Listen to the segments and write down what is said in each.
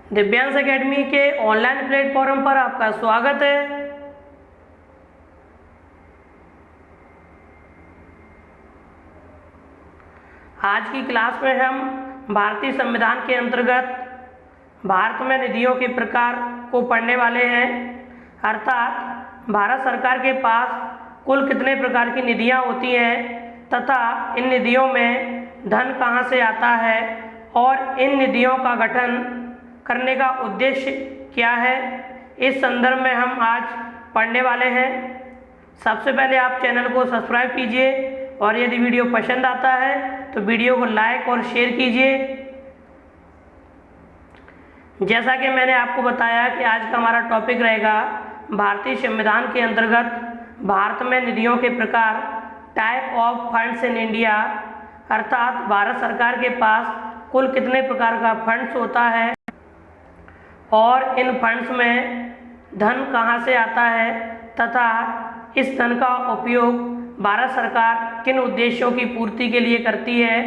Divyansh academy के online platform पर आपका स्वागत है। आज की क्लास में हम भारतीय संविधान के अंतर्गत भारत में निधियों के प्रकार को पढ़ने वाले हैं। अर्थात भारत सरकार के पास कुल कितने प्रकार की निधियां होती हैं तथा इन निधियों में धन कहां से आता है और इन निधियों का गठन करने का उद्देश्य क्या है, इस संदर्भ में हम आज पढ़ने वाले हैं। सबसे पहले आप चैनल को सब्सक्राइब कीजिए और यदि वीडियो पसंद आता है तो वीडियो को लाइक और शेयर कीजिए। जैसा कि मैंने आपको बताया कि आज का हमारा टॉपिक रहेगा भारतीय संविधान के अंतर्गत भारत में निधियों के प्रकार, type of funds in India. अर्थात भारत सरकार के पास कुल कितने प्रकार का फंड्स होता है और इन फंड्स में धन कहां से आता है तथा इस धन का उपयोग भारत सरकार किन उद्देश्यों की पूर्ति के लिए करती है।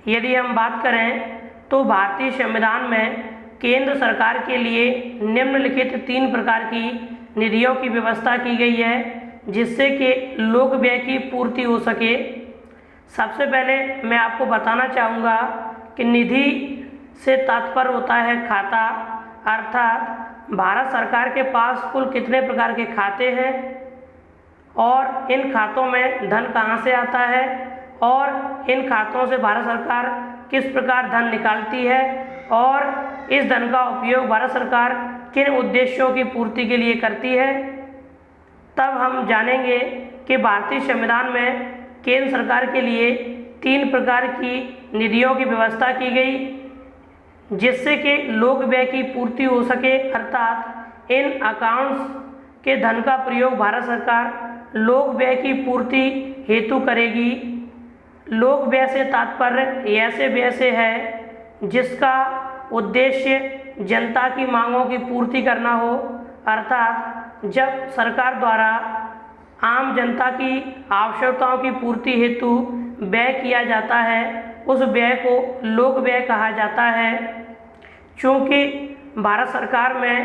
यदि हम बात करें तो भारतीय संविधान में केंद्र सरकार के लिए निम्नलिखित 3 प्रकार की निधियों की व्यवस्था की गई है जिससे कि लोक व्यय की पूर्ति हो सके। सबसे पहले मैं आपको बताना चाहूँगा कि निधि से तात्पर्य होता है खाता। अर्थात भारत सरकार के पास कुल कितने प्रकार के खाते हैं और इन खातों में धन कहां से आता है और इन खातों से भारत सरकार किस प्रकार धन निकालती है और इस धन का उपयोग भारत सरकार किन उद्देश्यों की पूर्ति के लिए करती है। तब हम जानेंगे कि भारतीय संविधान में केंद्र सरकार के लिए 3 प्रकार की निधियों की व्यवस्था की गई जिससे कि लोक व्यय की पूर्ति हो सके। अर्थात इन अकाउंट्स के धन का प्रयोग भारत सरकार लोक व्यय की पूर्ति हेतु करेगी। लोक व्यय से तात्पर्य ऐसे व्यय से है जिसका उद्देश्य जनता की मांगों की पूर्ति करना हो। अर्थात जब सरकार द्वारा आम जनता की आवश्यकताओं की पूर्ति हेतु व्यय किया जाता है उस व्यय को लोक व्यय कहा जाता है। चूँकि भारत सरकार में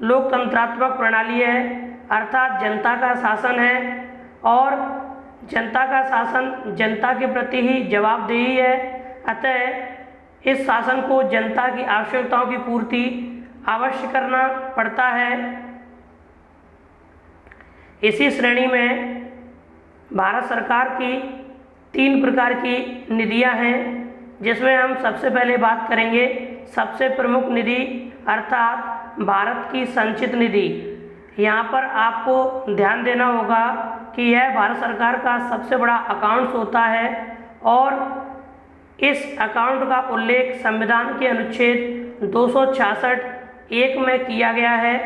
लोकतंत्रात्मक प्रणाली है अर्थात जनता का शासन है और जनता का शासन जनता के प्रति ही जवाबदेही है। अतः इस शासन को जनता की आवश्यकताओं की पूर्ति अवश्य करना पड़ता है। इसी श्रेणी में भारत सरकार की 3 प्रकार की निधियां हैं जिसमें हम सबसे पहले बात करेंगे सबसे प्रमुख निधि अर्थात भारत की संचित निधि। यहाँ पर आपको ध्यान देना होगा कि यह भारत सरकार का सबसे बड़ा अकाउंट्स होता है और इस अकाउंट का उल्लेख संविधान के अनुच्छेद 266(1) में किया गया है।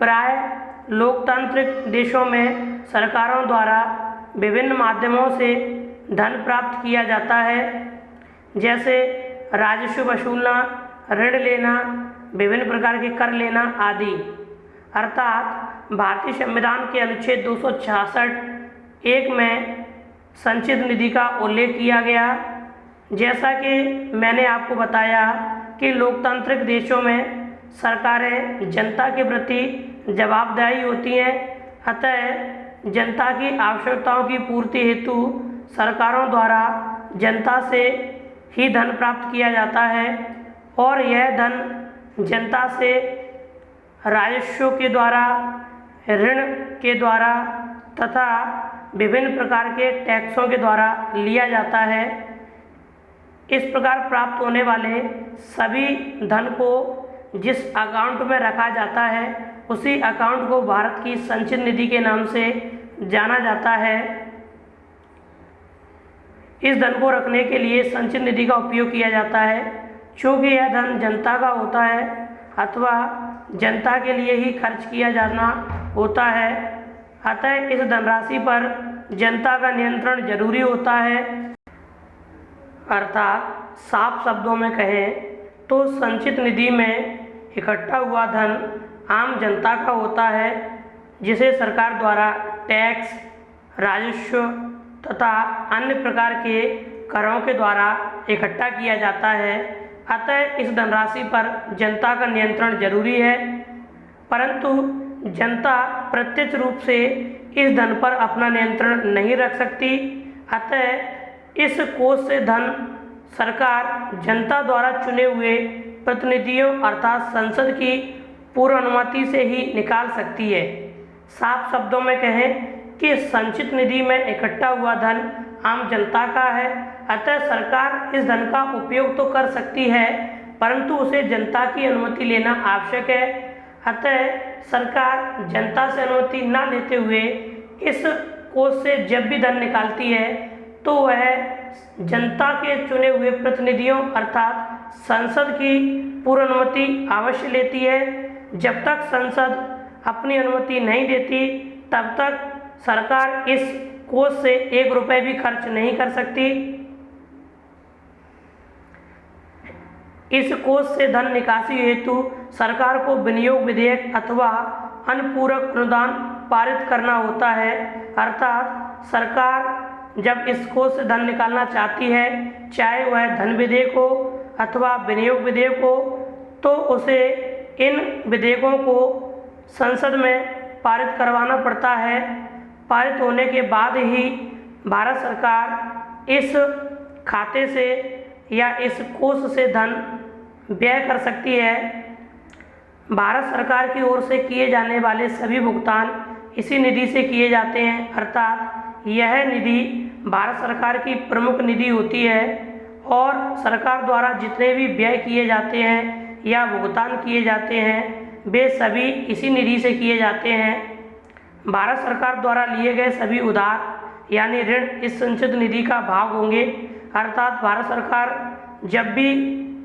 प्राय लोकतांत्रिक देशों में सरकारों द्वारा विभिन्न माध्यमों से धन प्राप्त किया जाता है जैसे राजस्व वसूलना, ऋण लेना, विभिन्न प्रकार के कर लेना आदि। अर्थात भारतीय संविधान के अनुच्छेद 266(1) में संचित निधि का उल्लेख किया गया। जैसा कि मैंने आपको बताया कि लोकतांत्रिक देशों में सरकारें जनता के प्रति जवाबदेही होती हैं। अतः जनता की आवश्यकताओं की पूर्ति हेतु सरकारों द्वारा जनता से ही धन प्राप्त किया जाता है और यह धन जनता से राजस्व के द्वारा, ऋण के द्वारा तथा विभिन्न प्रकार के टैक्सों के द्वारा लिया जाता है। इस प्रकार प्राप्त होने वाले सभी धन को जिस अकाउंट में रखा जाता है उसी अकाउंट को भारत की संचित निधि के नाम से जाना जाता है। इस धन को रखने के लिए संचित निधि का उपयोग किया जाता है। चूँकि यह धन जनता का होता है अथवा जनता के लिए ही खर्च किया जाना होता है, अतः इस धनराशि पर जनता का नियंत्रण जरूरी होता है। अर्थात साफ शब्दों में कहें तो संचित निधि में इकट्ठा हुआ धन आम जनता का होता है जिसे सरकार द्वारा टैक्स, राजस्व तथा अन्य प्रकार के करों के द्वारा इकट्ठा किया जाता है। अतः इस धनराशि पर जनता का नियंत्रण जरूरी है, परंतु जनता प्रत्यक्ष रूप से इस धन पर अपना नियंत्रण नहीं रख सकती। अतः इस कोष से धन सरकार जनता द्वारा चुने हुए प्रतिनिधियों अर्थात संसद की पूर्व अनुमति से ही निकाल सकती है। साफ शब्दों में कहें कि संचित निधि में इकट्ठा हुआ धन आम जनता का है, अतः सरकार इस धन का उपयोग तो कर सकती है, परंतु उसे जनता की अनुमति लेना आवश्यक है। अतः सरकार जनता से अनुमति न लेते हुए इस कोष से जब भी धन निकालती है तो वह जनता के चुने हुए प्रतिनिधियों अर्थात संसद की पूर्व अनुमति अवश्य लेती है। जब तक संसद अपनी अनुमति नहीं देती तब तक सरकार इस कोष से 1 रुपये भी खर्च नहीं कर सकती। इस कोष से धन निकासी हेतु सरकार को विनियोग विधेयक अथवा अनुपूरक अनुदान पारित करना होता है, अर्थात सरकार जब इस कोष से धन निकालना चाहती है, चाहे वह धन विधेयक हो अथवा विनियोग विधेयक हो, तो उसे इन विधेयकों को संसद में पारित करवाना पड़ता है। पारित होने के बाद ही भारत सरकार इस खाते से या इस कोष से धन व्यय कर सकती है। भारत सरकार की ओर से किए जाने वाले सभी भुगतान इसी निधि से किए जाते हैं, अर्थात यह निधि भारत सरकार की प्रमुख निधि होती है और सरकार द्वारा जितने भी व्यय किए जाते हैं या भुगतान किए जाते हैं वे सभी इसी निधि से किए जाते हैं। भारत सरकार द्वारा लिए गए सभी उधार यानी ऋण इस संचित निधि का भाग होंगे, अर्थात भारत सरकार जब भी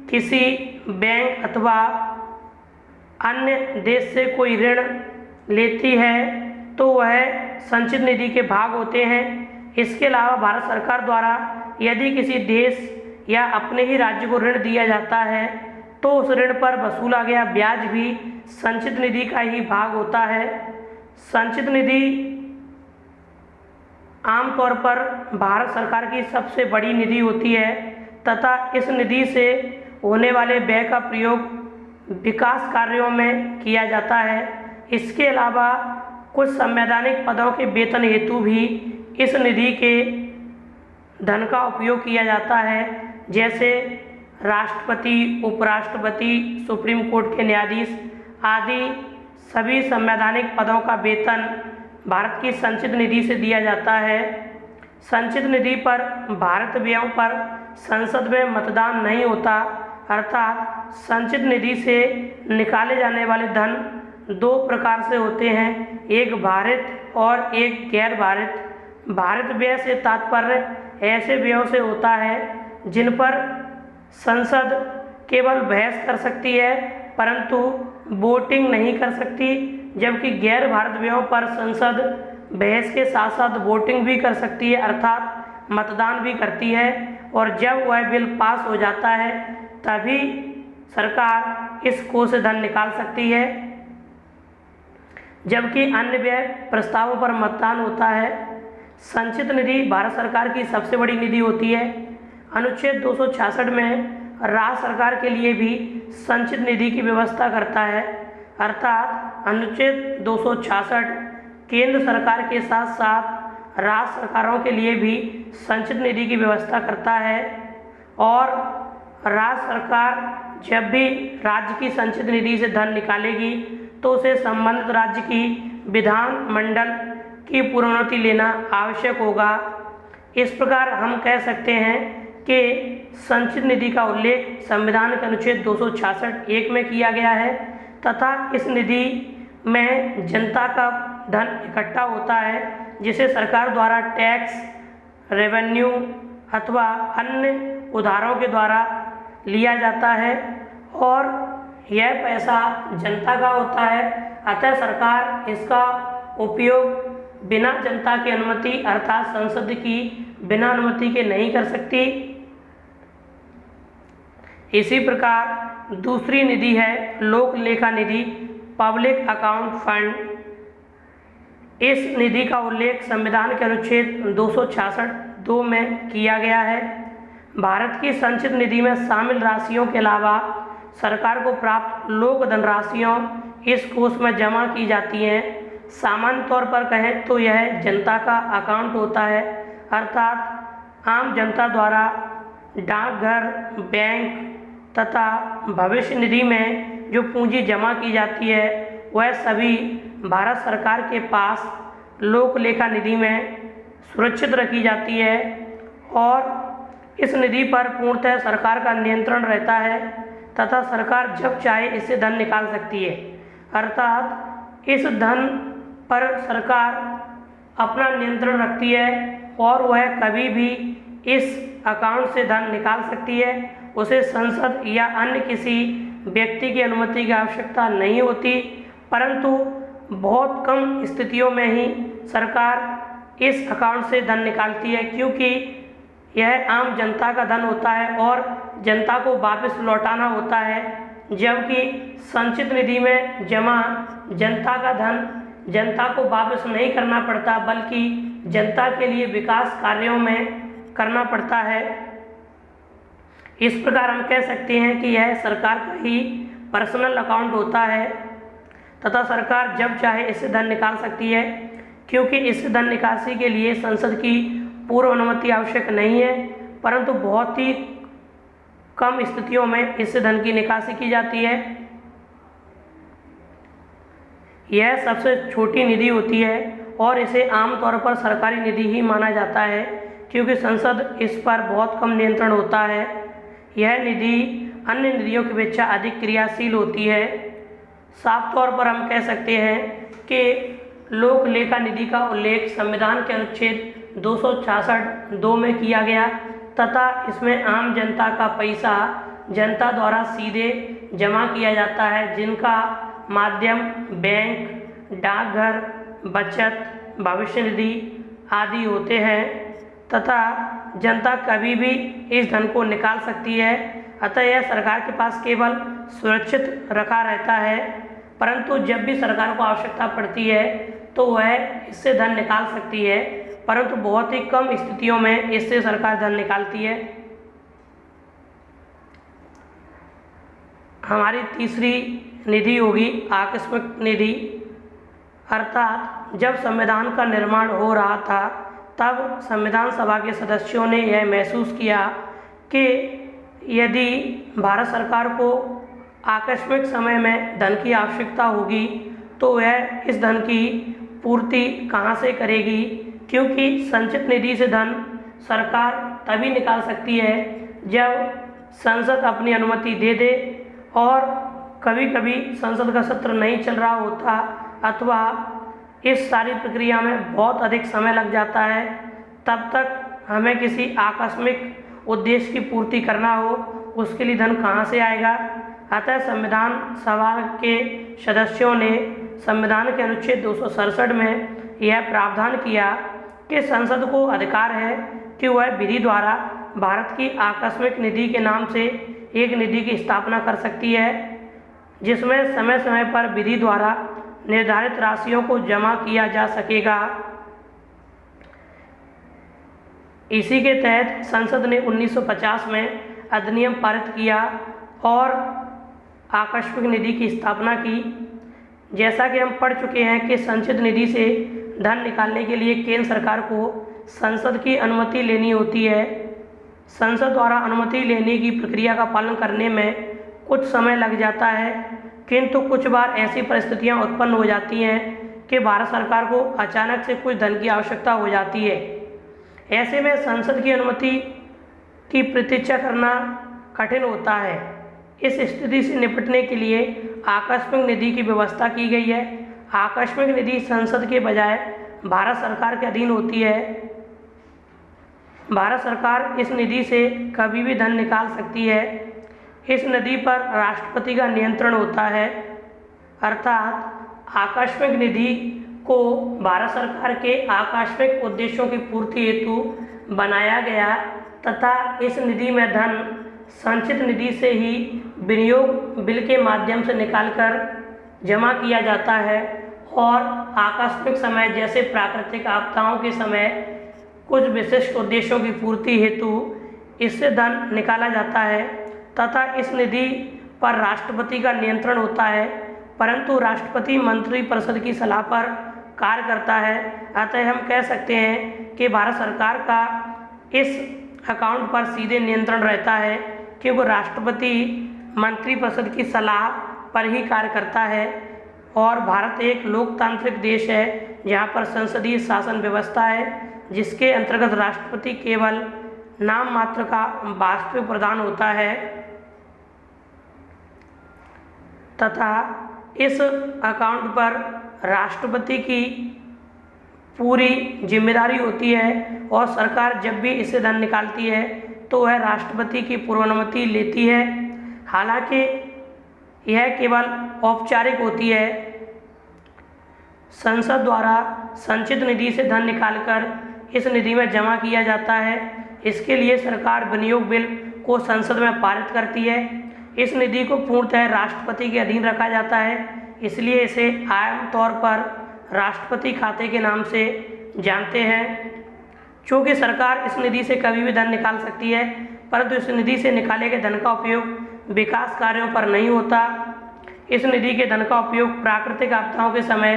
किसी बैंक अथवा अन्य देश से कोई ऋण लेती है तो वह संचित निधि के भाग होते हैं। इसके अलावा भारत सरकार द्वारा यदि किसी देश या अपने ही राज्य को ऋण दिया जाता है तो उस ऋण पर वसूला गया ब्याज भी संचित निधि का ही भाग होता है। संचित निधि आमतौर पर भारत सरकार की सबसे बड़ी निधि होती है तथा इस निधि से होने वाले व्यय का प्रयोग विकास कार्यों में किया जाता है। इसके अलावा कुछ संवैधानिक पदों के वेतन हेतु भी इस निधि के धन का उपयोग किया जाता है, जैसे राष्ट्रपति, उपराष्ट्रपति, सुप्रीम कोर्ट के न्यायाधीश आदि सभी संवैधानिक पदों का वेतन भारत की संचित निधि से दिया जाता है। संचित निधि पर भारत व्ययों पर संसद में मतदान नहीं होता, अर्थात संचित निधि से निकाले जाने वाले धन 2 प्रकार से होते हैं, एक भारित और एक गैर भारित। भारित व्यय से तात्पर्य ऐसे व्ययों से होता है जिन पर संसद केवल बहस कर सकती है परंतु वोटिंग नहीं कर सकती, जबकि गैर भारित व्ययों पर संसद बहस के साथ साथ वोटिंग भी कर सकती है, अर्थात मतदान भी करती है, और जब वह बिल पास हो जाता है तभी सरकार इस कोष से धन निकाल सकती है। जबकि अन्य व्यय प्रस्तावों पर मतदान होता है। संचित निधि भारत सरकार की सबसे बड़ी निधि होती है। अनुच्छेद 266 में राज्य सरकार के लिए भी संचित निधि की व्यवस्था करता है, अर्थात अनुच्छेद 266 केंद्र सरकार के साथ साथ राज्य सरकारों के लिए भी संचित निधि की व्यवस्था करता है। और राज्य सरकार जब भी राज्य की संचित निधि से धन निकालेगी तो उसे संबंधित राज्य की विधान मंडल की पूर्व अनुमति लेना आवश्यक होगा। इस प्रकार हम कह सकते हैं कि संचित निधि का उल्लेख संविधान के अनुच्छेद 266(1) में किया गया है तथा इस निधि में जनता का धन इकट्ठा होता है जिसे सरकार द्वारा टैक्स, रेवेन्यू अथवा अन्य उधारों के द्वारा लिया जाता है और यह पैसा जनता का होता है। अतः सरकार इसका उपयोग बिना जनता की अनुमति अर्थात संसद की बिना अनुमति के नहीं कर सकती। इसी प्रकार दूसरी निधि है लोक लेखा निधि, पब्लिक अकाउंट फंड। इस निधि का उल्लेख संविधान के अनुच्छेद 266(2) में किया गया है। भारत की संचित निधि में शामिल राशियों के अलावा सरकार को प्राप्त लोक धनराशियों इस कोष में जमा की जाती हैं। सामान्य तौर पर कहें तो यह जनता का अकाउंट होता है, अर्थात आम जनता द्वारा डाकघर, बैंक तथा भविष्य निधि में जो पूंजी जमा की जाती है वह सभी भारत सरकार के पास लोक लेखा निधि में सुरक्षित रखी जाती है और इस निधि पर पूर्णतः सरकार का नियंत्रण रहता है तथा सरकार जब चाहे इससे धन निकाल सकती है। अर्थात इस धन पर सरकार अपना नियंत्रण रखती है और वह कभी भी इस अकाउंट से धन निकाल सकती है। उसे संसद या अन्य किसी व्यक्ति की अनुमति की आवश्यकता नहीं होती, परंतु बहुत कम स्थितियों में ही सरकार इस अकाउंट से धन निकालती है, क्योंकि यह आम जनता का धन होता है और जनता को वापस लौटाना होता है। जबकि संचित निधि में जमा जनता का धन जनता को वापस नहीं करना पड़ता, बल्कि जनता के लिए विकास कार्यों में करना पड़ता है। इस प्रकार हम कह सकते हैं कि यह सरकार का ही पर्सनल अकाउंट होता है तथा सरकार जब चाहे इससे धन निकाल सकती है, क्योंकि इस धन निकासी के लिए संसद की पूर्व अनुमति आवश्यक नहीं है, परंतु बहुत ही कम स्थितियों में इससे धन की निकासी की जाती है। यह सबसे छोटी निधि होती है और इसे आमतौर पर सरकारी निधि ही माना जाता है, क्योंकि संसद इस पर बहुत कम नियंत्रण होता है। यह निधि अन्य निधियों की अपेक्षा अधिक क्रियाशील होती है। साफ तौर पर हम कह सकते हैं कि लोक लेखा निधि का उल्लेख संविधान के अनुच्छेद 266(2) में किया गया तथा इसमें आम जनता का पैसा जनता द्वारा सीधे जमा किया जाता है, जिनका माध्यम बैंक, डाकघर, बचत, भविष्य निधि आदि होते हैं तथा जनता कभी भी इस धन को निकाल सकती है। अतः यह सरकार के पास केवल सुरक्षित रखा रहता है, परंतु जब भी सरकार को आवश्यकता पड़ती है तो वह इससे धन निकाल सकती है, परंतु बहुत ही कम स्थितियों में इससे सरकार धन निकालती है। हमारी तीसरी निधि होगी आकस्मिक निधि, अर्थात जब संविधान का निर्माण हो रहा था तब संविधान सभा के सदस्यों ने यह महसूस किया कि यदि भारत सरकार को आकस्मिक समय में धन की आवश्यकता होगी तो वह इस धन की पूर्ति कहाँ से करेगी, क्योंकि संचित निधि से धन सरकार तभी निकाल सकती है जब संसद अपनी अनुमति दे दे और कभी कभी संसद का सत्र नहीं चल रहा होता अथवा इस सारी प्रक्रिया में बहुत अधिक समय लग जाता है, तब तक हमें किसी आकस्मिक उद्देश्य की पूर्ति करना हो, उसके लिए धन कहाँ से आएगा। अतः संविधान सभा के सदस्यों ने संविधान के अनुच्छेद 267 में यह प्रावधान किया कि संसद को अधिकार है कि वह विधि द्वारा भारत की आकस्मिक निधि के नाम से एक निधि की स्थापना कर सकती है, जिसमें समय समय पर विधि द्वारा निर्धारित राशियों को जमा किया जा सकेगा। इसी के तहत संसद ने 1950 में अधिनियम पारित किया और आकस्मिक निधि की स्थापना की। जैसा कि हम पढ़ चुके हैं कि संचित निधि से धन निकालने के लिए केंद्र सरकार को संसद की अनुमति लेनी होती है। संसद द्वारा अनुमति लेने की प्रक्रिया का पालन करने में कुछ समय लग जाता है, किंतु कुछ बार ऐसी परिस्थितियां उत्पन्न हो जाती हैं कि भारत सरकार को अचानक से कुछ धन की आवश्यकता हो जाती है। ऐसे में संसद की अनुमति की प्रतीक्षा करना कठिन होता है। इस स्थिति से निपटने के लिए आकस्मिक निधि की व्यवस्था की गई है। आकस्मिक निधि संसद के बजाय भारत सरकार के अधीन होती है। भारत सरकार इस निधि से कभी भी धन निकाल सकती है। इस निधि पर राष्ट्रपति का नियंत्रण होता है, अर्थात आकस्मिक निधि को भारत सरकार के आकस्मिक उद्देश्यों की पूर्ति हेतु बनाया गया तथा इस निधि में धन संचित निधि से ही विनियोग बिल के माध्यम से निकालकर जमा किया जाता है और आकस्मिक समय जैसे प्राकृतिक आपदाओं के समय कुछ विशिष्ट उद्देश्यों की पूर्ति हेतु इससे धन निकाला जाता है तथा इस निधि पर राष्ट्रपति का नियंत्रण होता है, परंतु राष्ट्रपति मंत्रिपरिषद की सलाह पर कार्य करता है। अतः हम कह सकते हैं कि भारत सरकार का इस अकाउंट पर सीधे नियंत्रण रहता है, क्योंकि राष्ट्रपति मंत्रिपरिषद की सलाह पर ही कार्य करता है। और भारत एक लोकतांत्रिक देश है जहाँ पर संसदीय शासन व्यवस्था है, जिसके अंतर्गत राष्ट्रपति केवल नाम मात्र का वास्तविक प्रधान होता है तथा इस अकाउंट पर राष्ट्रपति की पूरी जिम्मेदारी होती है और सरकार जब भी इससे धन निकालती है तो वह राष्ट्रपति की पूर्वानुमति लेती है। हालांकि यह केवल औपचारिक होती है। संसद द्वारा संचित निधि से धन निकालकर इस निधि में जमा किया जाता है। इसके लिए सरकार विनियोग बिल को संसद में पारित करती है। इस निधि को पूर्णतः राष्ट्रपति के अधीन रखा जाता है, इसलिए इसे आम तौर पर राष्ट्रपति खाते के नाम से जानते हैं। चूँकि सरकार इस निधि से कभी भी धन निकाल सकती है, परंतु इस निधि से निकाले गए धन का उपयोग विकास कार्यों पर नहीं होता। इस निधि के धन का उपयोग प्राकृतिक आपदाओं के समय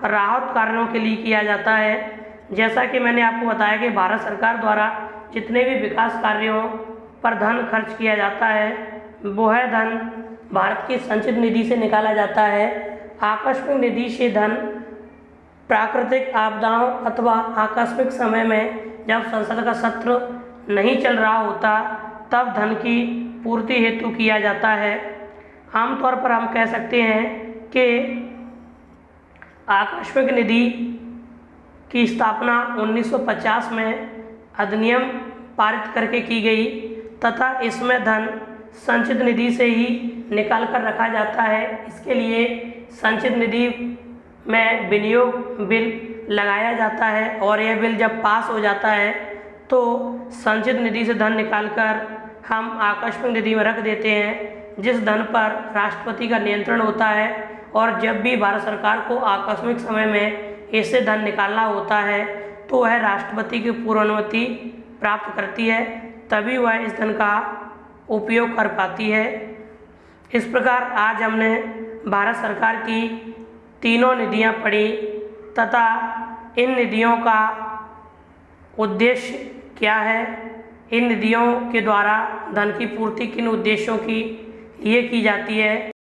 राहत कार्यों के लिए किया जाता है। जैसा कि मैंने आपको बताया कि भारत सरकार द्वारा जितने भी विकास कार्यों पर धन खर्च किया जाता है, वह धन भारत की संचित निधि से निकाला जाता है। आकस्मिक निधि से धन प्राकृतिक आपदाओं अथवा आकस्मिक समय में जब संसद का सत्र नहीं चल रहा होता, तब धन की पूर्ति हेतु किया जाता है। आमतौर पर हम कह सकते हैं कि आकस्मिक निधि की स्थापना 1950 में अधिनियम पारित करके की गई तथा इसमें धन संचित निधि से ही निकाल कर रखा जाता है। इसके लिए संचित निधि में विनियोग बिल लगाया जाता है और यह बिल जब पास हो जाता है तो संचित निधि से धन निकालकर हम आकस्मिक निधि में रख देते हैं, जिस धन पर राष्ट्रपति का नियंत्रण होता है। और जब भी भारत सरकार को आकस्मिक समय में इससे धन निकालना होता है तो वह राष्ट्रपति की पूर्वानुमति प्राप्त करती है, तभी वह इस धन का उपयोग कर पाती है। इस प्रकार आज हमने भारत सरकार की तीनों निधियां पढ़ी तथा इन निधियों का उद्देश्य क्या है, इन निधियों के द्वारा धन की पूर्ति किन उद्देश्यों की लिए की जाती है।